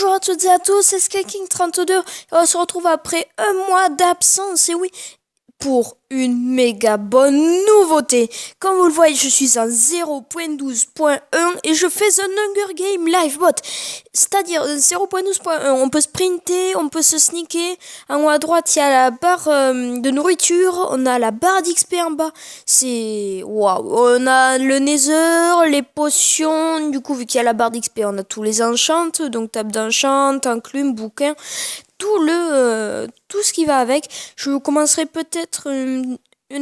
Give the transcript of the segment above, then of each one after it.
Bonjour à toutes et à tous, c'est Skyking32 et on se retrouve après un mois d'absence, et oui, pour une méga bonne nouveauté. Comme vous le voyez, je suis en 0.12.1 et je fais un Hunger Game Live Bot. C'est-à-dire 0.12.1, on peut sprinter, on peut se sneaker. En haut à droite, il y a la barre de nourriture, on a la barre d'XP en bas. C'est waouh, on a le Nether, les potions. Du coup, vu qu'il y a la barre d'XP, on a tous les enchants, donc table d'enchant, enclume, bouquin, tout ce qui va avec. Je commencerai peut-être une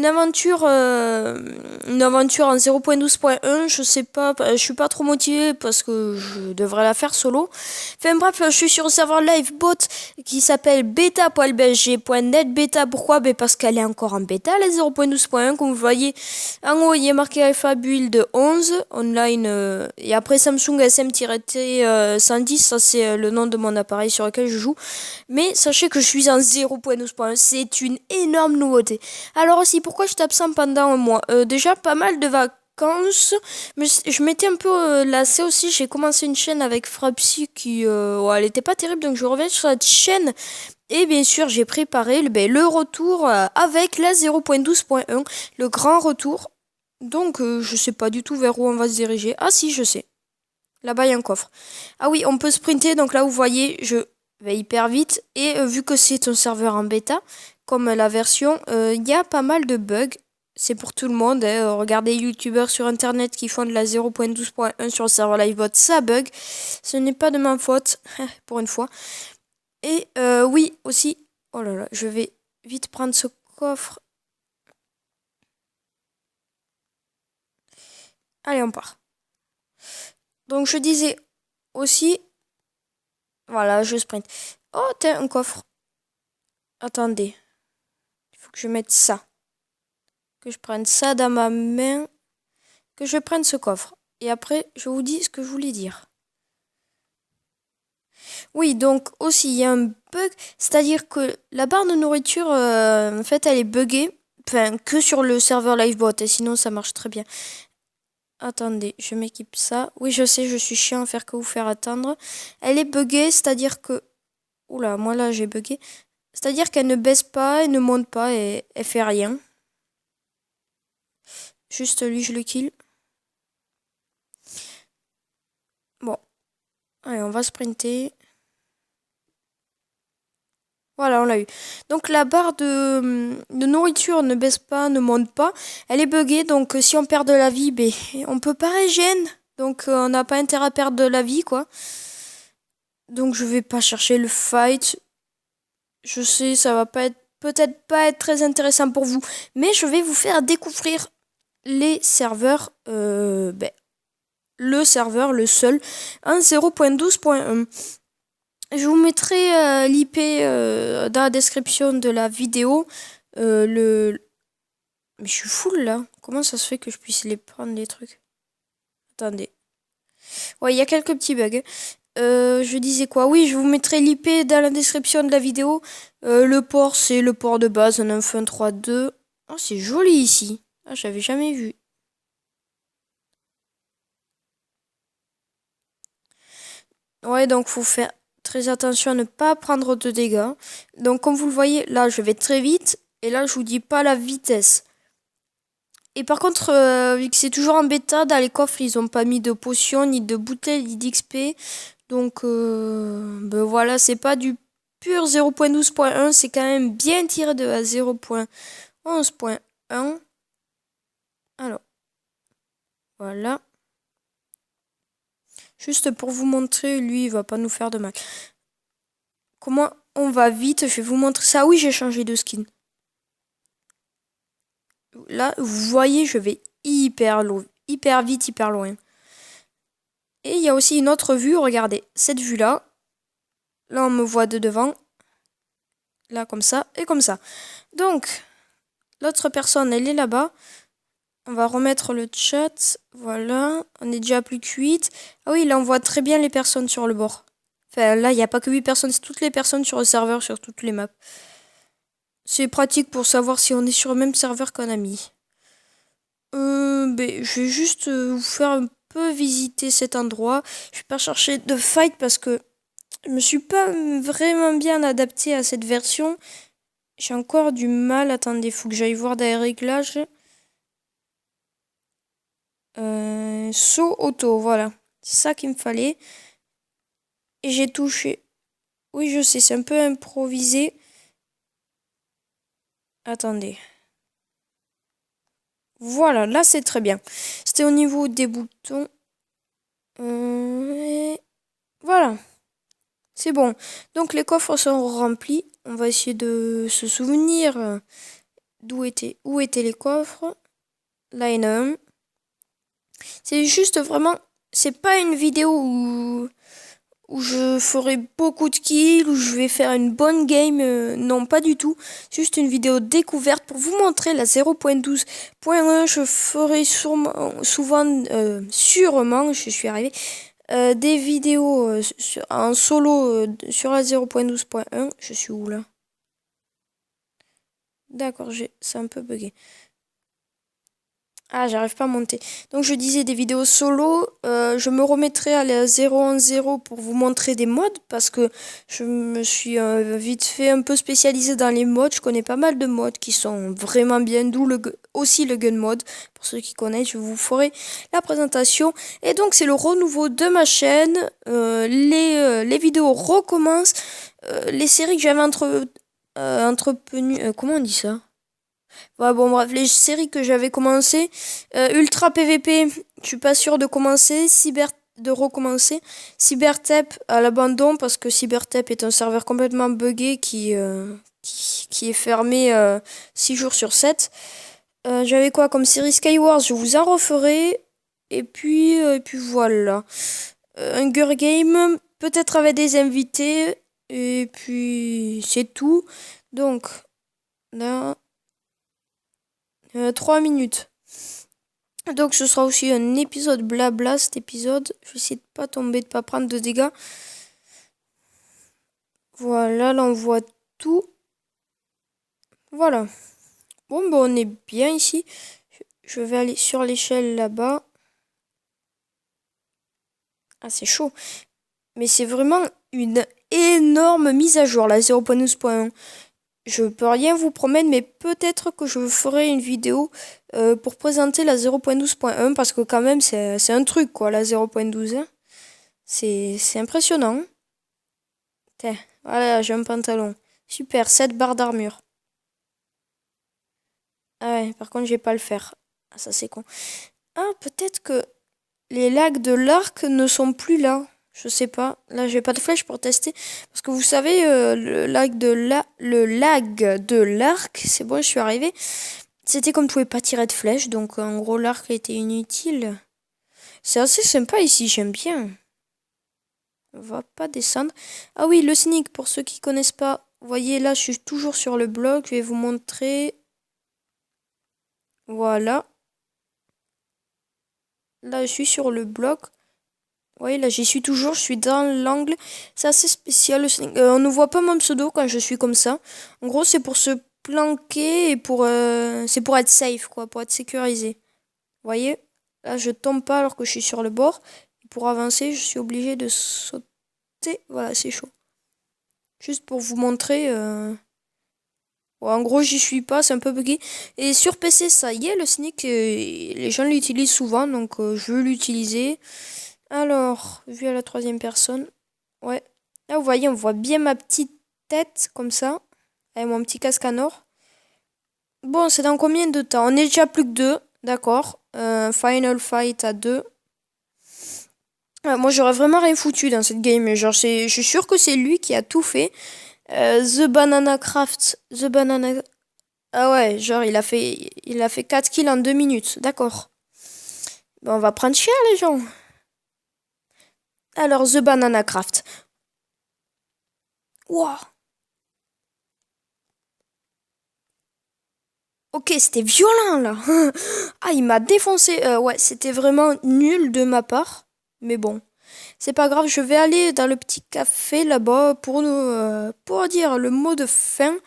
aventure en 0.12.1, je sais pas, je suis pas trop motivée parce que je devrais la faire solo. Enfin bref, je suis sur un serveur live bot qui s'appelle beta.bsg.net. Beta pourquoi? Parce qu'elle est encore en bêta, la 0.12.1, comme vous voyez. En haut, il y a marqué Alpha Build 11 online, et après Samsung SM-T110, ça c'est le nom de mon appareil sur lequel je joue. Mais sachez que je suis en 0.12.1, c'est une énorme nouveauté. Alors aussi, pourquoi je t'absente pendant un mois? Déjà, pas mal de vacances, mais je m'étais un peu lassée aussi. J'ai commencé une chaîne avec Frapsy qui, ouais, elle était pas terrible, donc je reviens sur cette chaîne. Et bien sûr, j'ai préparé le retour avec la 0.12.1, le grand retour. Donc, je sais pas du tout vers où on va se diriger. Ah si, je sais. Là-bas, il y a un coffre. Ah oui, on peut sprinter, donc là, vous voyez, je vais hyper vite. Et vu que c'est un serveur en bêta, comme la version, il y a pas mal de bugs. C'est pour tout le monde. Regardez les youtubeurs sur internet qui font de la 0.12.1 sur le serveur livebot, ça bug. Ce n'est pas de ma faute, pour une fois. Et oui, aussi, oh là là, je vais vite prendre ce coffre. Allez, on part. Donc je disais aussi, voilà, je sprint. Oh, t'as un coffre. Attendez, il faut que je mette ça. Que je prenne ça dans ma main. Que je prenne ce coffre. Et après, je vous dis ce que je voulais dire. Oui, donc aussi, il y a un bug. C'est-à-dire que la barre de nourriture, en fait, elle est buggée. Enfin, que sur le serveur Livebot. Et sinon, ça marche très bien. Attendez, je m'équipe ça. Oui, je sais, je suis chiant à faire que vous faire attendre. Elle est buggée, c'est-à-dire que... Oula, moi là, j'ai bugué. C'est-à-dire qu'elle ne baisse pas, elle ne monte pas et elle fait rien. Juste lui, je le kill. Bon, allez, on va sprinter. Voilà, on l'a eu. Donc la barre de nourriture ne baisse pas, ne monte pas. Elle est buggée, donc si on perd de la vie, ben, on peut pas régène. Donc on n'a pas intérêt à perdre de la vie, quoi. Donc je vais pas chercher le fight. Je sais, ça va pas être, peut-être pas être très intéressant pour vous. Mais je vais vous faire découvrir les serveurs, le serveur, le seul, en 0.12.1. Je vous mettrai l'IP dans la description de la vidéo. Mais je suis full là. Comment ça se fait que je puisse les prendre les trucs? Attendez. Ouais, il y a quelques petits bugs. Je disais quoi? Oui, je vous mettrai l'IP dans la description de la vidéo. Le port, c'est le port de base, un 9.1.3.2. Oh, c'est joli ici. Ah, j'avais jamais vu. Ouais, donc faut faire très attention à ne pas prendre de dégâts. Donc comme vous le voyez, là je vais très vite. Et là je vous dis pas la vitesse. Et par contre, vu que c'est toujours en bêta, dans les coffres ils ont pas mis de potions, ni de bouteilles, ni d'XP. Donc ben voilà, c'est pas du pur 0.12.1, c'est quand même bien tiré de la 0.11.1. Alors, voilà. Juste pour vous montrer, lui il va pas nous faire de mal. Comment on va vite, je vais vous montrer ça. Oui, j'ai changé de skin. Là, vous voyez, je vais hyper vite, hyper loin. Et il y a aussi une autre vue, regardez, cette vue-là. Là, on me voit de devant. Là, comme ça, et comme ça. Donc, l'autre personne, elle est là-bas. On va remettre le chat. Voilà, on est déjà à plus que 8. Ah oui, là, on voit très bien les personnes sur le bord. Enfin, là, il n'y a pas que 8 personnes, c'est toutes les personnes sur le serveur, sur toutes les maps. C'est pratique pour savoir si on est sur le même serveur qu'on a mis. Je vais juste vous faire un peu visiter cet endroit. Je vais pas chercher de fight parce que Je me suis pas vraiment bien adapté à cette version. J'ai encore du mal. Attendez, faut que j'aille voir dans les réglages. Saut auto, voilà. C'est ça qu'il me fallait. Et j'ai touché. Oui, je sais, c'est un peu improvisé. Attendez. Voilà, là c'est très bien. C'était au niveau des boutons. Voilà, c'est bon. Donc les coffres sont remplis. On va essayer de se souvenir où étaient les coffres. Là, il y en a un. C'est juste vraiment, c'est pas une vidéo où je ferai beaucoup de kills, où je vais faire une bonne game. Non, pas du tout. C'est juste une vidéo découverte pour vous montrer la 0.12.1. Je ferai sûrement, je suis arrivé, des vidéos en solo sur la 0.12.1. Je suis où là? D'accord, c'est un peu bugué. Ah, j'arrive pas à monter. Donc je disais des vidéos solo. Je me remettrai à la 0.1.0 pour vous montrer des mods parce que je me suis vite fait un peu spécialisé dans les mods. Je connais pas mal de mods qui sont vraiment bien, d'où aussi le gun mod. Pour ceux qui connaissent, je vous ferai la présentation. Et donc c'est le renouveau de ma chaîne. Les vidéos recommencent. Les séries que j'avais entretenues. Comment on dit ça? Ouais, bon, bref, les séries que j'avais commencé, Ultra PVP, je suis pas sûre de commencer, de recommencer, Cybertep à l'abandon parce que Cybertep est un serveur complètement buggé qui est fermé 6 jours sur 7. J'avais quoi comme série Skywars, je vous en referai. Et puis voilà. Hunger Game, peut-être avec des invités. Et puis c'est tout. Donc, là. 3 minutes. Donc ce sera aussi un épisode blabla cet épisode. Je vais essayer de pas tomber, de pas prendre de dégâts. Voilà, là on voit tout. Voilà. Bon, on est bien ici. Je vais aller sur l'échelle là-bas. Ah, c'est chaud. Mais c'est vraiment une énorme mise à jour, la 0.12.1. Je peux rien vous promettre, mais peut-être que je ferai une vidéo pour présenter la 0.12.1 parce que quand même c'est un truc quoi, la 0.12. Hein. C'est impressionnant. Tiens, voilà, j'ai un pantalon. Super, 7 barres d'armure. Ah ouais, par contre, je vais pas le faire. Ah, ça c'est con. Ah, peut-être que les lags de l'arc ne sont plus là. Je sais pas. Là, j'ai pas de flèche pour tester. Parce que vous savez, le lag de l'arc, c'est bon, je suis arrivé. C'était comme je pouvais pas tirer de flèche, donc en gros, l'arc était inutile. C'est assez sympa ici, j'aime bien. On va pas descendre. Ah oui, le sneak, pour ceux qui connaissent pas. Vous voyez, là, je suis toujours sur le bloc. Je vais vous montrer. Voilà. Là, je suis sur le bloc. Vous voyez, là, j'y suis toujours. Je suis dans l'angle. C'est assez spécial, le sneak. On ne voit pas mon pseudo quand je suis comme ça. En gros, c'est pour se planquer et c'est pour être safe, quoi. Pour être sécurisé. Vous voyez? Là, je tombe pas alors que je suis sur le bord. Pour avancer, je suis obligé de sauter. Voilà, c'est chaud. Juste pour vous montrer. Ouais, en gros, j'y suis pas, c'est un peu bugué. Et sur PC, ça y est, le sneak, les gens l'utilisent souvent, donc je veux l'utiliser. Alors, vu à la troisième personne. Ouais. Là, vous voyez, on voit bien ma petite tête, comme ça. Avec mon petit casque en or. Bon, c'est dans combien de temps? On est déjà plus que deux, d'accord. Final fight à deux. Moi, j'aurais vraiment rien foutu dans cette game. Genre, je suis sûr que c'est lui qui a tout fait. The Banana Craft. The Banana. Ah ouais, genre il a fait 4 kills en 2 minutes. D'accord. Bon, on va prendre cher les gens. Alors, The Banana Craft. Wow. Ok, c'était violent là. Ah, il m'a défoncé. Ouais, c'était vraiment nul de ma part. Mais bon, c'est pas grave. Je vais aller dans le petit café là-bas pour dire le mot de fin.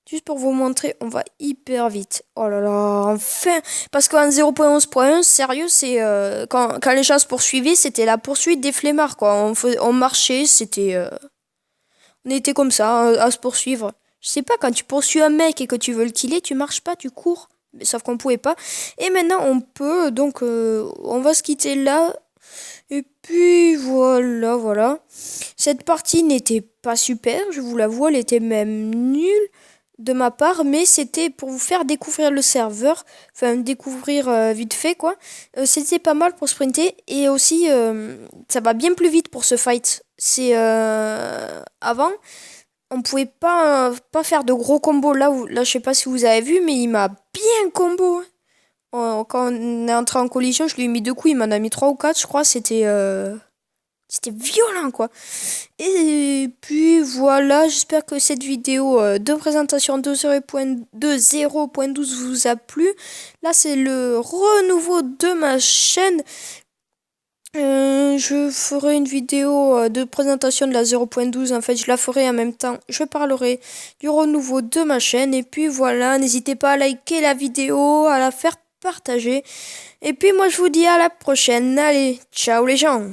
Juste pour vous montrer, on va hyper vite. Oh là là, enfin. Parce qu'en 0.11.1, sérieux, c'est quand les gens se poursuivaient, c'était la poursuite des flemmards, quoi. On marchait, on était comme ça, à se poursuivre. Je sais pas, quand tu poursuis un mec et que tu veux le killer, tu marches pas, tu cours. Mais sauf qu'on pouvait pas. Et maintenant, on peut, donc, on va se quitter là. Et puis, voilà, voilà. Cette partie n'était pas super, je vous l'avoue, elle était même nulle de ma part, mais c'était pour vous faire découvrir le serveur, enfin découvrir vite fait quoi. C'était pas mal pour sprinter et aussi ça va bien plus vite pour ce fight. C'est avant on pouvait pas faire de gros combos là je sais pas si vous avez vu mais il m'a bien combo. Quand on est entré en collision, je lui ai mis deux coups, il m'en a mis trois ou quatre, je crois, c'était violent quoi. Et puis voilà, j'espère que cette vidéo de présentation de 0.12 vous a plu. Là, c'est le renouveau de ma chaîne. Je ferai une vidéo de présentation de la 0.12. En fait, je la ferai en même temps. Je parlerai du renouveau de ma chaîne. Et puis voilà, n'hésitez pas à liker la vidéo, à la faire partager. Et puis moi, je vous dis à la prochaine. Allez, ciao les gens!